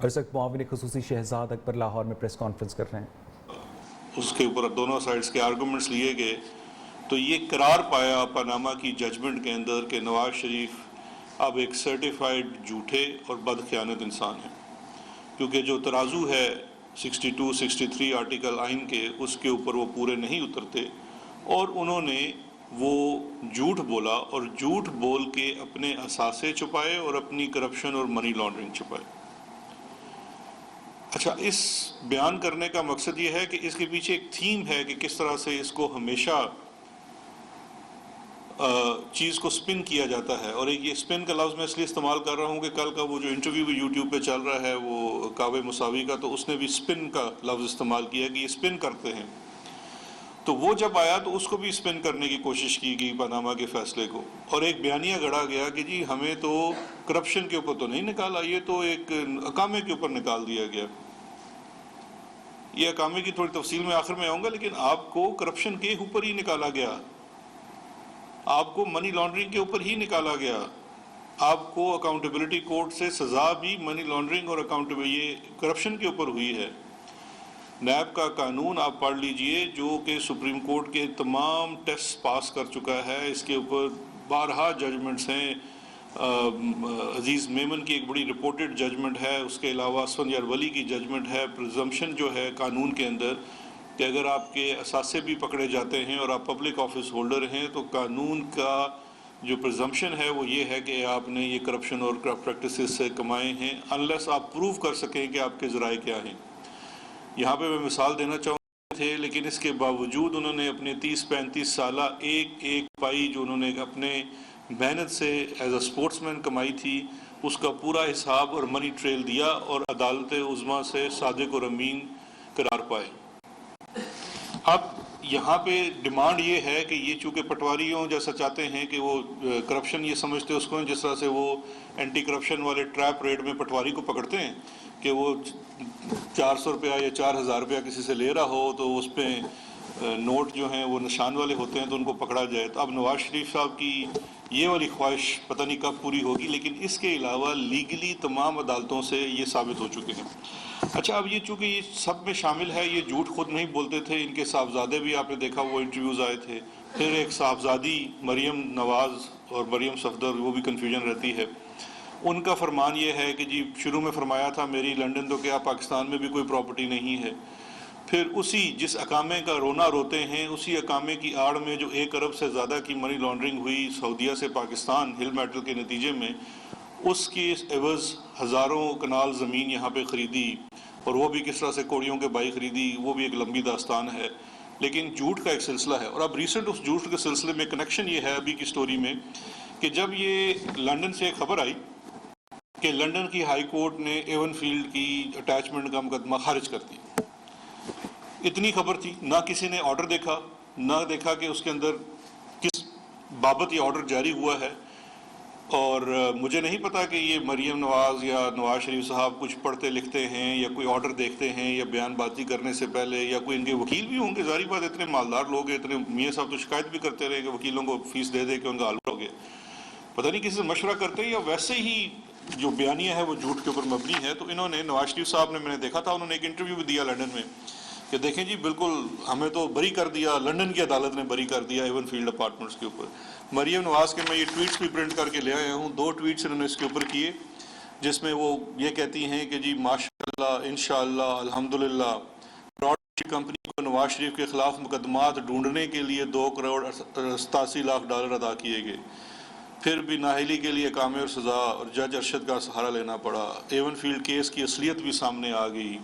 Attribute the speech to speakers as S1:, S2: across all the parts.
S1: اور اس وقت معاون خصوصی شہزاد اکبر لاہور میں پریس کانفرنس کر رہے ہیں.
S2: اس کے اوپر دونوں سائڈز کے آرگومنٹس لیے گئے تو یہ قرار پایا پاناما کی ججمنٹ کے اندر کہ نواز شریف اب ایک سرٹیفائیڈ جھوٹے اور بدخیانت انسان ہیں، کیونکہ جو ترازو ہے 62 63 آرٹیکل آئین کے، اس کے اوپر وہ پورے نہیں اترتے، اور انہوں نے وہ جھوٹ بولا اور جھوٹ بول کے اپنے اثاثے چھپائے اور اپنی کرپشن اور منی لانڈرنگ چھپائے. اچھا، اس بیان کرنے کا مقصد یہ ہے کہ اس کے پیچھے ایک تھیم ہے کہ کس طرح سے اس کو ہمیشہ چیز کو سپن کیا جاتا ہے. اور ایک یہ سپن کا لفظ میں اس لیے استعمال کر رہا ہوں کہ کل کا وہ جو انٹرویو بھی یوٹیوب پہ چل رہا ہے وہ کعبے مساوی کا، تو اس نے بھی سپن کا لفظ استعمال کیا کہ یہ سپن کرتے ہیں. تو وہ جب آیا تو اس کو بھی سپن کرنے کی کوشش کی گئی پاناما کے فیصلے کو، اور ایک بیانیہ گڑھا گیا کہ جی ہمیں تو کرپشن کے اوپر تو نہیں نکالا، یہ تو ایک اقامے کے اوپر نکال دیا گیا. یہ اقامے کی تھوڑی تفصیل میں آخر میں آؤں گا، لیکن آپ کو کرپشن کے اوپر ہی نکالا گیا، آپ کو منی لانڈرنگ کے اوپر ہی نکالا گیا، آپ کو اکاؤنٹیبلٹی کورٹ سے سزا بھی منی لانڈرنگ اور یہ کرپشن کے اوپر ہوئی ہے. نیب کا قانون آپ پڑھ لیجئے جو کہ سپریم کورٹ کے تمام ٹیسٹ پاس کر چکا ہے، اس کے اوپر بارہا ججمنٹس ہیں. عزیز میمن کی ایک بڑی رپورٹڈ ججمنٹ ہے، اس کے علاوہ اسفندیار ولی کی ججمنٹ ہے. پرزمپشن جو ہے قانون کے اندر کہ اگر آپ کے اثاثے بھی پکڑے جاتے ہیں اور آپ پبلک آفس ہولڈر ہیں تو قانون کا جو پرزمپشن ہے وہ یہ ہے کہ آپ نے یہ کرپشن اور کرپٹ پریکٹسز سے کمائے ہیں، انلیس آپ پروو کر سکیں کہ آپ کے ذرائع کیا ہیں. یہاں پہ میں مثال دینا چاہوں تھے، لیکن اس کے باوجود انہوں نے اپنے 30-35 سالہ ایک پائی جو انہوں نے اپنے محنت سے ایز اے سپورٹس مین کمائی تھی، اس کا پورا حساب اور منی ٹریل دیا اور عدالت عظمیٰ سے صادق اور امین قرار پائے. اب یہاں پہ ڈیمانڈ یہ ہے کہ یہ چونکہ پٹواریوں جیسا چاہتے ہیں کہ وہ کرپشن یہ سمجھتے اس کو جس طرح سے وہ اینٹی کرپشن والے ٹریپ ریڈ میں پٹواری کو پکڑتے ہیں کہ وہ 400 روپیہ یا 4000 روپیہ کسی سے لے رہا ہو تو اس پہ نوٹ جو ہیں وہ نشان والے ہوتے ہیں تو ان کو پکڑا جائے. تو اب نواز شریف صاحب کی یہ والی خواہش پتہ نہیں کب پوری ہوگی، لیکن اس کے علاوہ لیگلی تمام عدالتوں سے یہ ثابت ہو چکے ہیں. اچھا، اب یہ چونکہ یہ سب میں شامل ہے، یہ جھوٹ خود نہیں بولتے تھے، ان کے صاحبزادے بھی آپ نے دیکھا وہ انٹرویوز آئے تھے، پھر ایک صاحبزادی مریم نواز اور مریم صفدر، وہ بھی کنفیوژن رہتی ہے. ان کا فرمان یہ ہے کہ جی شروع میں فرمایا تھا میری لنڈن تو کیا پاکستان میں بھی کوئی پراپرٹی نہیں ہے، پھر اسی جس اقامے کا رونا روتے ہیں اسی اقامے کی آڑ میں جو 1 ارب سے زیادہ کی منی لانڈرنگ ہوئی سعودیہ سے پاکستان ہل میٹل کے نتیجے میں، اس کی عوض ہزاروں کنال زمین یہاں پہ خریدی، اور وہ بھی کس طرح سے کوڑیوں کے بائی خریدی، وہ بھی ایک لمبی داستان ہے. لیکن جھوٹ کا ایک سلسلہ ہے. اور اب ریسنٹ اس جھوٹ کے سلسلے میں کنیکشن یہ ہے ابھی کی سٹوری میں کہ جب یہ لنڈن سے ایک خبر آئی کہ لنڈن کی ہائی کورٹ نے ایون فیلڈ کی اٹیچمنٹ کا مقدمہ خارج کر دیا. اتنی خبر تھی، نہ کسی نے آرڈر دیکھا، نہ دیکھا کہ اس کے اندر کس بابت یہ آرڈر جاری ہوا ہے. اور مجھے نہیں پتا کہ یہ مریم نواز یا نواز شریف صاحب کچھ پڑھتے لکھتے ہیں یا کوئی آرڈر دیکھتے ہیں یا بیان بازی کرنے سے پہلے، یا کوئی ان کے وکیل بھی ہوں گے. ظاہری بات اتنے مالدار لوگ ہیں، اتنے میاں صاحب تو شکایت بھی کرتے رہے کہ وکیلوں کو فیس دے دے کہ ان کا حل ہو گیا. پتہ نہیں کسی سے مشورہ کرتے ہیں یا ویسے ہی جو بیانیہ ہے وہ جھوٹ کے اوپر مبنی ہے. تو انہوں نے نواز شریف صاحب نے، میں نے دیکھا تھا انہوں نے ایک انٹرویو بھی دیا لنڈن میں کہ دیکھیں جی بالکل ہمیں تو بری کر دیا، لنڈن کی عدالت نے بری کر دیا ایون فیلڈ اپارٹمنٹس کے اوپر. مریم نواز کے میں یہ ٹویٹس بھی پرنٹ کر کے لے آیا ہوں، 2 ٹویٹس انہوں نے اس کے اوپر کیے جس میں وہ یہ کہتی ہیں کہ جی ماشاءاللہ انشاءاللہ الحمدللہ براڈ کمپنی کو نواز شریف کے خلاف مقدمات ڈھونڈنے کے لیے $2 کروڑ 87 لاکھ ادا کیے گئے، پھر بھی نااہلی کے لیے اقامے اور سزا اور جج ارشد کا سہارا لینا پڑا. ایون فیلڈ کیس کی اصلیت بھی سامنے آ گئی.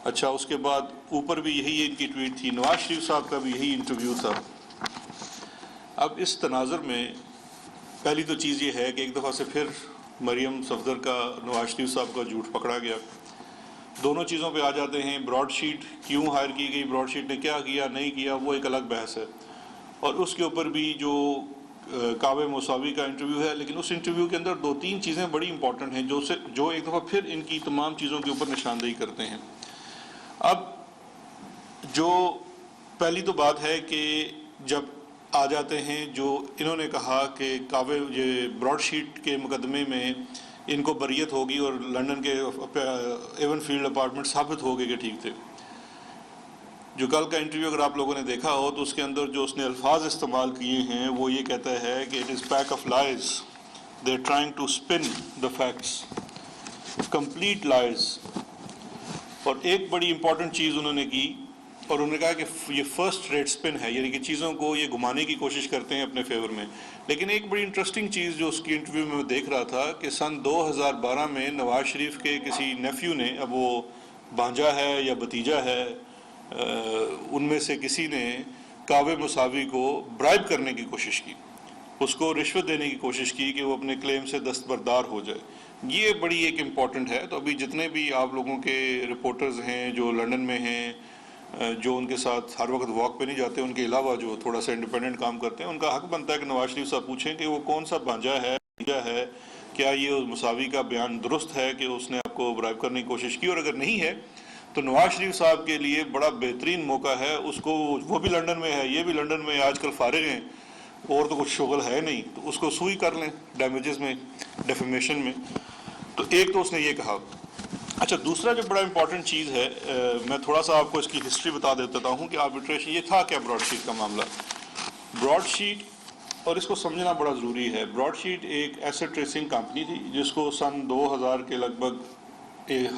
S2: اچھا، اس کے بعد اوپر بھی یہی ان کی ٹویٹ تھی، نواز شریف صاحب کا بھی یہی انٹرویو تھا. اب اس تناظر میں پہلی تو چیز یہ ہے کہ ایک دفعہ سے پھر مریم صفدر کا نواز شریف صاحب کا جھوٹ پکڑا گیا. دونوں چیزوں پہ آ جاتے ہیں. براڈ شیٹ کیوں ہائر کی گئی، براڈ شیٹ نے کیا کیا نہیں کیا، وہ ایک الگ بحث ہے. اور اس کے اوپر بھی جو کعبے مساوی کا انٹرویو ہے، لیکن اس انٹرویو کے اندر 2-3 چیزیں بڑی امپورٹنٹ ہیں جو ایک دفعہ پھر ان کی تمام چیزوں کے اوپر نشاندہی کرتے ہیں. اب جو پہلی تو بات ہے کہ جب آ جاتے ہیں جو انہوں نے کہا کہ کعبے یہ براڈ شیٹ کے مقدمے میں ان کو بریت ہوگی اور لندن کے ایون فیلڈ اپارٹمنٹ ثابت ہو گئے کہ ٹھیک تھے. جو کل کا انٹرویو اگر آپ لوگوں نے دیکھا ہو تو اس کے اندر جو اس نے الفاظ استعمال کیے ہیں وہ یہ کہتا ہے کہ it is pack of lies, they are trying to spin the facts, complete lies. اور ایک بڑی امپورٹنٹ چیز انہوں نے کی اور انہوں نے کہا کہ یہ فرسٹ ریٹ اسپن ہے, یعنی کہ چیزوں کو یہ گھمانے کی کوشش کرتے ہیں اپنے فیور میں. لیکن ایک بڑی انٹرسٹنگ چیز جو اس کی انٹرویو میں دیکھ رہا تھا کہ سن 2012 میں نواز شریف کے کسی نیفیو نے, اب وہ بھانجا ہے یا بھتیجا ہے, ان میں سے کسی نے کعبے مساوی کو برائب کرنے کی کوشش کی, اس کو رشوت دینے کی کوشش کی کہ وہ اپنے کلیم سے دستبردار ہو جائے. یہ بڑی ایک امپورٹنٹ ہے. تو ابھی جتنے بھی آپ لوگوں کے رپورٹرز ہیں جو لندن میں ہیں, جو ان کے ساتھ ہر وقت واک پہ نہیں جاتے, ان کے علاوہ جو تھوڑا سا انڈیپینڈنٹ کام کرتے ہیں, ان کا حق بنتا ہے کہ نواز شریف صاحب پوچھیں کہ وہ کون سا بھانجا ہے, کیا یہ مساوی کا بیان درست ہے کہ اس نے آپ کو برائب کرنے کی کوشش کی, اور اگر نہیں ہے تو نواز شریف صاحب کے لیے بڑا بہترین موقع ہے. اس کو, وہ بھی لندن میں ہے, یہ بھی لندن میں آج کل فارغ ہیں, اور تو کچھ شغل ہے نہیں, تو اس کو سوئی کر لیں ڈیمیجز میں, ڈیفیمیشن میں. تو ایک تو اس نے یہ کہا. اچھا, دوسرا جو بڑا امپورٹنٹ چیز ہے, میں تھوڑا سا آپ کو اس کی ہسٹری بتا دیتا ہوں کہ آربیٹریشن یہ تھا کیا. براڈ شیٹ کا معاملہ, براڈ شیٹ, اور اس کو سمجھنا بڑا ضروری ہے. براڈ شیٹ ایک ایسٹ ٹریسنگ کمپنی تھی جس کو سن 2000 کے لگ بھگ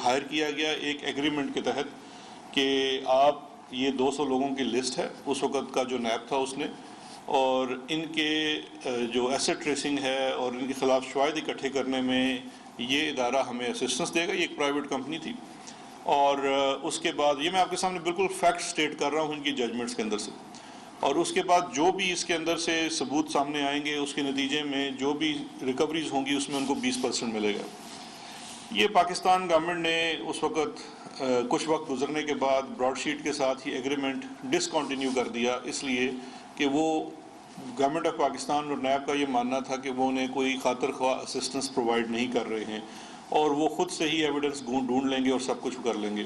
S2: ہائر کیا گیا ایک ایگریمنٹ کے تحت کہ آپ, یہ 200 لوگوں کی لسٹ ہے اس وقت کا جو نیب تھا اس نے, اور ان کے جو ایسٹ ٹریسنگ ہے اور ان کے خلاف شواہد اکٹھے کرنے میں یہ ادارہ ہمیں اسسٹنس دے گا. یہ ایک پرائیویٹ کمپنی تھی. اور اس کے بعد, یہ میں آپ کے سامنے بالکل فیکٹ سٹیٹ کر رہا ہوں ان کی ججمنٹس کے اندر سے, اور اس کے بعد جو بھی اس کے اندر سے ثبوت سامنے آئیں گے اس کے نتیجے میں جو بھی ریکوریز ہوں گی اس میں ان کو 20% ملے گا. یہ پاکستان گورنمنٹ نے اس وقت کچھ وقت گزرنے کے بعد براڈ شیٹ کے ساتھ ہی ایگریمنٹ ڈسکنٹینیو کر دیا, اس لیے کہ وہ گورنمنٹ آف پاکستان اور نیب کا یہ ماننا تھا کہ وہ انہیں کوئی خاطر خواہ اسسٹنس پرووائڈ نہیں کر رہے ہیں, اور وہ خود سے ہی ایویڈنس ڈھونڈ لیں گے اور سب کچھ کر لیں گے.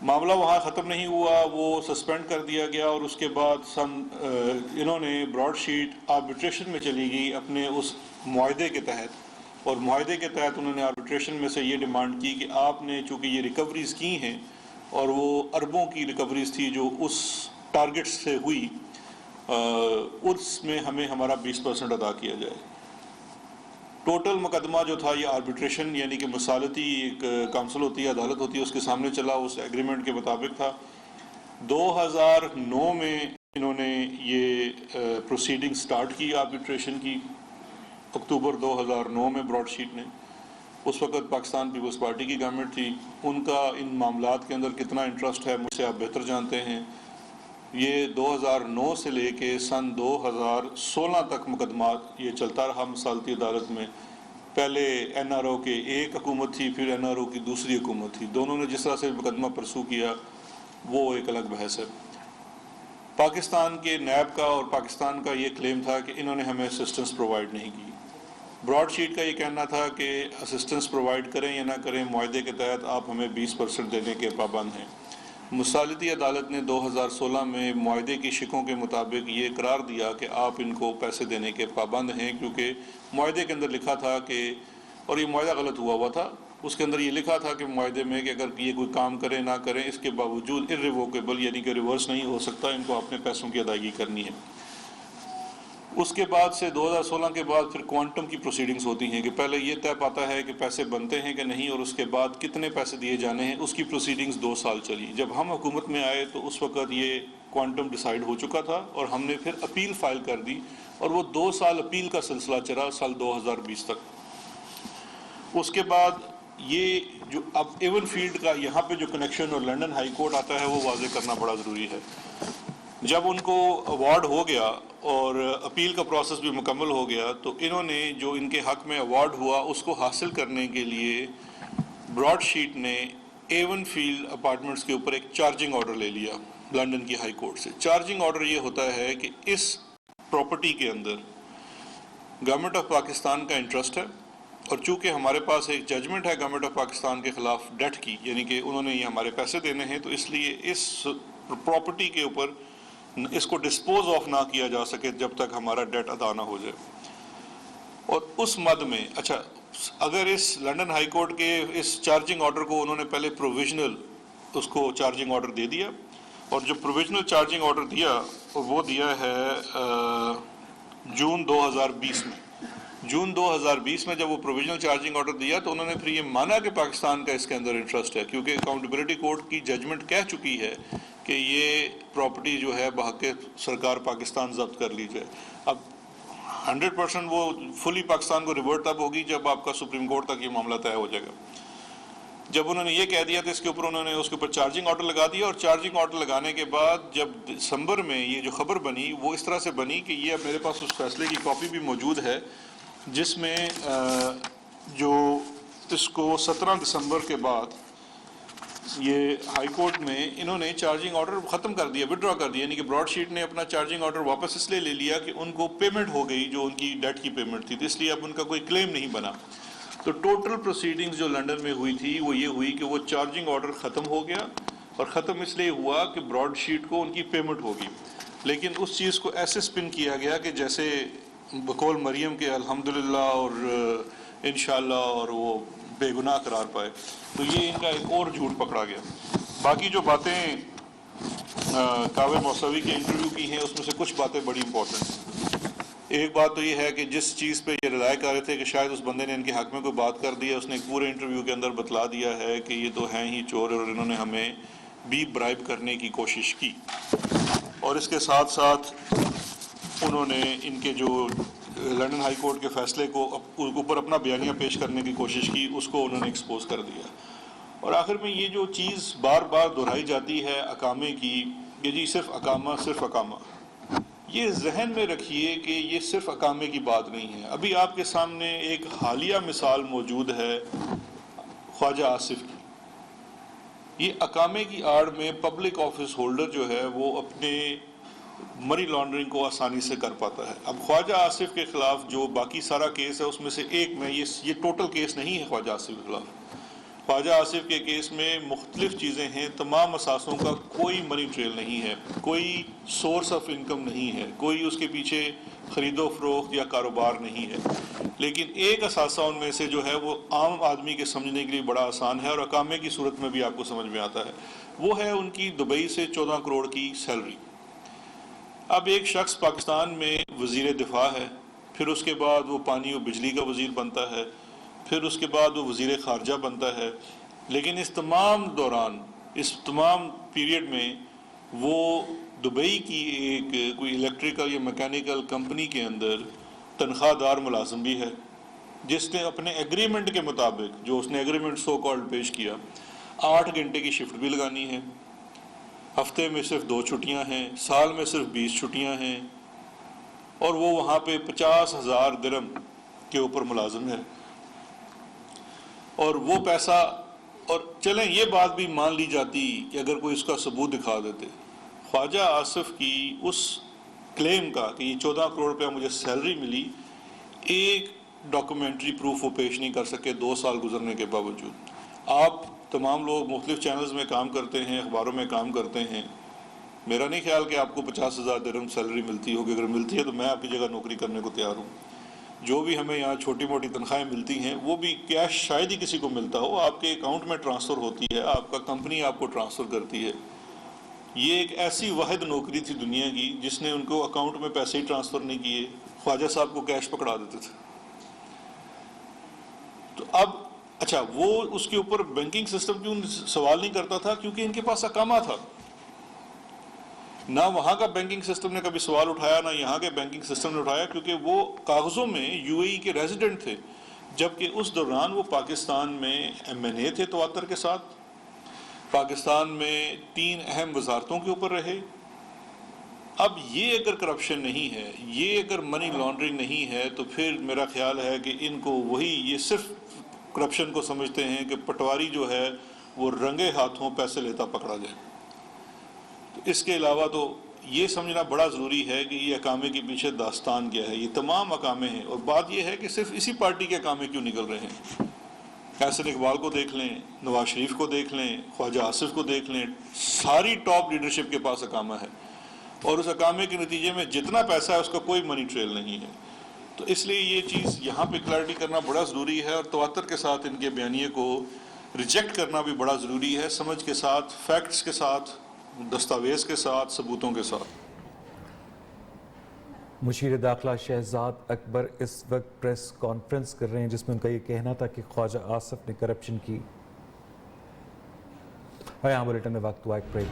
S2: معاملہ وہاں ختم نہیں ہوا, وہ سسپینڈ کر دیا گیا, اور اس کے بعد انہوں نے براڈ شیٹ آربیٹریشن میں چلی گئی اپنے اس معاہدے کے تحت, اور معاہدے کے تحت انہوں نے آربیٹریشن میں سے یہ ڈیمانڈ کی کہ آپ نے چونکہ یہ ریکوریز کی ہیں اور وہ اربوں کی ریکوریز تھی جو اس ٹارگٹ سے ہوئی, اس میں ہمیں ہمارا 20% ادا کیا جائے. ٹوٹل مقدمہ جو تھا یہ آربیٹریشن, یعنی کہ مصالحتی ایک کونسل ہوتی ہے, عدالت ہوتی ہے, اس کے سامنے چلا, اس ایگریمنٹ کے مطابق تھا. 2009 میں انہوں نے یہ پروسیڈنگ سٹارٹ کی آربیٹریشن کی, اکتوبر 2009 میں براڈ شیٹ نے. اس وقت پاکستان پیپلز پارٹی کی گورنمنٹ تھی, ان کا ان معاملات کے اندر کتنا انٹرسٹ ہے مجھ سے آپ بہتر جانتے ہیں. یہ 2009 سے لے کے سن 2016 تک مقدمات یہ چلتا رہا مصالحتی عدالت میں. پہلے این آر او کے ایک حکومت تھی, پھر این آر او کی دوسری حکومت تھی, دونوں نے جس طرح سے مقدمہ پرسو کیا وہ ایک الگ بحث ہے. پاکستان کے نیب کا اور پاکستان کا یہ کلیم تھا کہ انہوں نے ہمیں اسسٹنس پرووائڈ نہیں کی. براڈ شیٹ کا یہ کہنا تھا کہ اسسٹنس پرووائڈ کریں یا نہ کریں, معاہدے کے تحت آپ ہمیں 20% دینے کے پابند ہیں. مصالحتی عدالت نے 2016 میں معاہدے کی شقوں کے مطابق یہ قرار دیا کہ آپ ان کو پیسے دینے کے پابند ہیں, کیونکہ معاہدے کے اندر لکھا تھا کہ, اور یہ معاہدہ غلط ہوا تھا, اس کے اندر یہ لکھا تھا کہ معاہدے میں کہ اگر یہ کوئی کام کریں نہ کریں اس کے باوجود irrevocable یعنی کہ ریورس نہیں ہو سکتا, ان کو اپنے پیسوں کی ادائیگی کرنی ہے. اس کے بعد سے 2016 کے بعد پھر کوانٹم کی پروسیڈنگز ہوتی ہیں کہ پہلے یہ طے پاتا ہے کہ پیسے بنتے ہیں کہ نہیں, اور اس کے بعد کتنے پیسے دیے جانے ہیں. اس کی پروسیڈنگز 2 سال چلی. جب ہم حکومت میں آئے تو اس وقت یہ کوانٹم ڈیسائیڈ ہو چکا تھا, اور ہم نے پھر اپیل فائل کر دی, اور وہ 2 سال اپیل کا سلسلہ چلا سال 2020 تک. اس کے بعد یہ جو اب ایون فیلڈ کا یہاں پہ جو کنیکشن اور لنڈن ہائی کورٹ آتا ہے وہ واضح کرنا بڑا ضروری ہے. جب ان کو ایوارڈ ہو گیا اور اپیل کا پروسیس بھی مکمل ہو گیا, تو انہوں نے جو ان کے حق میں ایوارڈ ہوا اس کو حاصل کرنے کے لیے براڈ شیٹ نے ایون فیلڈ اپارٹمنٹس کے اوپر ایک چارجنگ آرڈر لے لیا لندن کی ہائی کورٹ سے. چارجنگ آرڈر یہ ہوتا ہے کہ اس پراپرٹی کے اندر گورنمنٹ آف پاکستان کا انٹرسٹ ہے, اور چونکہ ہمارے پاس ایک ججمنٹ ہے گورنمنٹ آف پاکستان کے خلاف ڈیٹ کی, یعنی کہ انہوں نے یہ ہمارے پیسے دینے ہیں, تو اس لیے اس پراپرٹی کے اوپر اس کو ڈسپوز آف نہ کیا جا سکے جب تک ہمارا ڈیٹ ادا نہ ہو جائے. اور اس مد میں, اچھا اگر اس لنڈن ہائی کورٹ کے اس چارجنگ آرڈر کو انہوں نے پہلے پروویژنل اس کو چارجنگ آرڈر دے دیا، اور جو پروویژنل چارجنگ آرڈر دیا وہ دیا ہے جون 2020 میں. جون 2020 میں جب وہ پروویژنل چارجنگ آرڈر دیا تو انہوں نے پھر یہ مانا کہ پاکستان کا اس کے اندر انٹرسٹ ہے، کیونکہ اکاؤنٹیبلٹی کورٹ کی ججمنٹ کہہ چکی ہے کہ یہ پراپرٹی جو ہے بحق سرکار پاکستان ضبط کر لی جائے. اب 100% وہ فلی پاکستان کو ریورٹ تب ہوگی جب آپ کا سپریم کورٹ تک یہ معاملہ طے ہو جائے گا. جب انہوں نے یہ کہہ دیا تو اس کے اوپر انہوں نے اس کے اوپر چارجنگ آرڈر لگا دیا، اور چارجنگ آرڈر لگانے کے بعد جب دسمبر میں یہ جو خبر بنی وہ اس طرح سے بنی کہ یہ اب میرے پاس اس فیصلے کی کاپی بھی موجود ہے، جس میں جو اس کو 17 دسمبر کے بعد یہ ہائی کورٹ میں انہوں نے چارجنگ آرڈر ختم کر دیا، وڈرا کر دیا، یعنی کہ براڈ شیٹ نے اپنا چارجنگ آرڈر واپس اس لیے لے لیا کہ ان کو پیمنٹ ہو گئی جو ان کی ڈیٹ کی پیمنٹ تھی، تو اس لیے اب ان کا کوئی کلیم نہیں بنا. تو ٹوٹل پروسیڈنگز جو لنڈن میں ہوئی تھی وہ یہ ہوئی کہ وہ چارجنگ آرڈر ختم ہو گیا، اور ختم اس لیے ہوا کہ براڈ شیٹ کو ان کی پیمنٹ ہوگی، لیکن اس چیز کو ایسے سپن کیا گیا کہ جیسے بقول مریم کے الحمدللہ اور انشاءاللہ اور وہ بے گناہ قرار پائے. تو یہ ان کا ایک اور جھوٹ پکڑا گیا. باقی جو باتیں کعبہ موسوی کے انٹرویو کی ہیں اس میں سے کچھ باتیں بڑی امپورٹنٹ ہیں. ایک بات تو یہ ہے کہ جس چیز پہ یہ رلائے کر رہے تھے کہ شاید اس بندے نے ان کے حق میں کوئی بات کر دی ہے، اس نے ایک پورے انٹرویو کے اندر بتلا دیا ہے کہ یہ تو ہیں ہی چور اور انہوں نے ہمیں بھی برائب کرنے کی کوشش کی. اور اس کے ساتھ ساتھ انہوں نے ان کے جو لنڈن ہائی کورٹ کے فیصلے کو اوپر اپنا بیانیہ پیش کرنے کی کوشش کی، اس کو انہوں نے ایکسپوز کر دیا. اور آخر میں یہ جو چیز بار بار دہرائی جاتی ہے اقامے کی کہ جی صرف اقامہ صرف اقامہ، یہ ذہن میں رکھیے کہ یہ صرف اقامے کی بات نہیں ہے. ابھی آپ کے سامنے ایک حالیہ مثال موجود ہے خواجہ آصف کی. یہ اقامے کی آڑ میں پبلک آفس ہولڈر جو ہے وہ اپنے منی لانڈرنگ کو آسانی سے کر پاتا ہے. اب خواجہ آصف کے خلاف جو باقی سارا کیس ہے اس میں سے ایک میں یہ ٹوٹل کیس نہیں ہے خواجہ آصف کے خلاف. خواجہ آصف کے کیس میں مختلف چیزیں ہیں، تمام اثاثوں کا کوئی منی ٹریل نہیں ہے، کوئی سورس آف انکم نہیں ہے، کوئی اس کے پیچھے خرید و فروخت یا کاروبار نہیں ہے. لیکن ایک اثاثہ ان میں سے جو ہے وہ عام آدمی کے سمجھنے کے لیے بڑا آسان ہے اور اقامے کی صورت میں بھی آپ کو سمجھ میں آتا ہے، وہ ہے ان کی دبئی سے 14 کروڑ کی سیلری. اب ایک شخص پاکستان میں وزیر دفاع ہے، پھر اس کے بعد وہ پانی و بجلی کا وزیر بنتا ہے، پھر اس کے بعد وہ وزیر خارجہ بنتا ہے، لیکن اس تمام دوران اس تمام پیریڈ میں وہ دبئی کی ایک کوئی الیکٹریکل یا میکینیکل کمپنی کے اندر تنخواہ دار ملازم بھی ہے، جس نے اپنے ایگریمنٹ کے مطابق جو اس نے ایگریمنٹ سو کالڈ پیش کیا 8 گھنٹے کی شفٹ بھی لگانی ہے، ہفتے میں صرف 2 چھٹیاں ہیں، سال میں صرف 20 چھٹیاں ہیں، اور وہ وہاں پہ 50,000 درہم کے اوپر ملازم ہے. اور وہ پیسہ، اور چلیں یہ بات بھی مان لی جاتی کہ اگر کوئی اس کا ثبوت دکھا دیتے، خواجہ آصف کی اس کلیم کا کہ یہ 14 کروڑ روپیہ مجھے سیلری ملی، ایک ڈاکومنٹری پروف وہ پیش نہیں کر سکے 2 سال گزرنے کے باوجود. آپ تمام لوگ مختلف چینلز میں کام کرتے ہیں، اخباروں میں کام کرتے ہیں، میرا نہیں خیال کہ آپ کو 50,000 درہم سیلری ملتی ہوگی. اگر ملتی ہے تو میں آپ کی جگہ نوکری کرنے کو تیار ہوں. جو بھی ہمیں یہاں چھوٹی موٹی تنخواہیں ملتی ہیں وہ بھی کیش شاید ہی کسی کو ملتا ہو، آپ کے اکاؤنٹ میں ٹرانسفر ہوتی ہے، آپ کا کمپنی آپ کو ٹرانسفر کرتی ہے. یہ ایک ایسی واحد نوکری تھی دنیا کی جس نے ان کو اکاؤنٹ میں پیسے ہی ٹرانسفر نہیں کیے، خواجہ صاحب کو کیش پکڑا دیتے تھے. تو اب اچھا وہ اس کے اوپر بینکنگ سسٹم کیوں سوال نہیں کرتا تھا؟ کیونکہ ان کے پاس اقامہ تھا. نہ وہاں کا بینکنگ سسٹم نے کبھی سوال اٹھایا، نہ یہاں کے بینکنگ سسٹم نے اٹھایا، کیونکہ وہ کاغذوں میں یو اے ای کے ریزیڈنٹ تھے، جبکہ اس دوران وہ پاکستان میں ایم این اے تھے تواتر کے ساتھ، پاکستان میں 3 اہم وزارتوں کے اوپر رہے. اب یہ اگر کرپشن نہیں ہے، یہ اگر منی لانڈرنگ نہیں ہے، تو پھر میرا خیال ہے کہ ان کو وہی یہ صرف کرپشن کو سمجھتے ہیں کہ پٹواری جو ہے وہ رنگے ہاتھوں پیسے لیتا پکڑا جائے. تو اس کے علاوہ تو یہ سمجھنا بڑا ضروری ہے کہ یہ اقامے کے پیچھے داستان کیا ہے. یہ تمام اقامے ہیں، اور بات یہ ہے کہ صرف اسی پارٹی کے اقامے کیوں نکل رہے ہیں. احسن اقبال کو دیکھ لیں، نواز شریف کو دیکھ لیں، خواجہ آصف کو دیکھ لیں، ساری ٹاپ لیڈرشپ کے پاس اقامہ ہے، اور اس اقامے کے نتیجے میں جتنا پیسہ ہے اس کا کوئی منی ٹریل نہیں ہے. تو اس لیے یہ چیز یہاں پہ کلیئرٹی کرنا بڑا ضروری ہے، اور تواتر کے ساتھ ان کے بیانیے کو ریجیکٹ کرنا بھی بڑا ضروری ہے، سمجھ کے ساتھ، فیکٹس کے ساتھ، دستاویز کے ساتھ، ثبوتوں کے ساتھ۔
S1: مشیر داخلہ شہزاد اکبر اس وقت پریس کانفرنس کر رہے ہیں جس میں ان کا یہ کہنا تھا کہ خواجہ آصف نے کرپشن کی۔ اور یہاں بلیٹن میں وقت ہوا ایک بریک۔